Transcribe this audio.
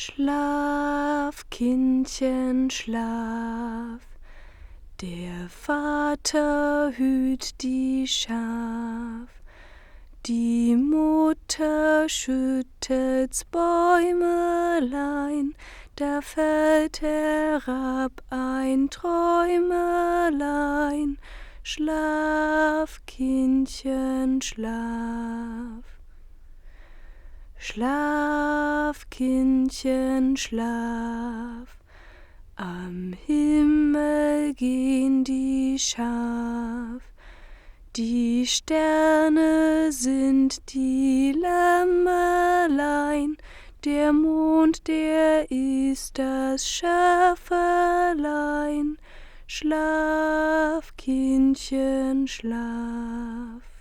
Schlaf, Kindchen, schlaf, der Vater hüt die Schaf, die Mutter schüttet's Bäumelein, da fällt herab ein Träumelein. Schlaf, Kindchen, schlaf. Schlaf, Kindchen, schlaf, am Himmel gehen die scharf, die Sterne sind die Lämmerlein, der Mond, der ist das Schäferlein. Schlaf, Kindchen, schlaf.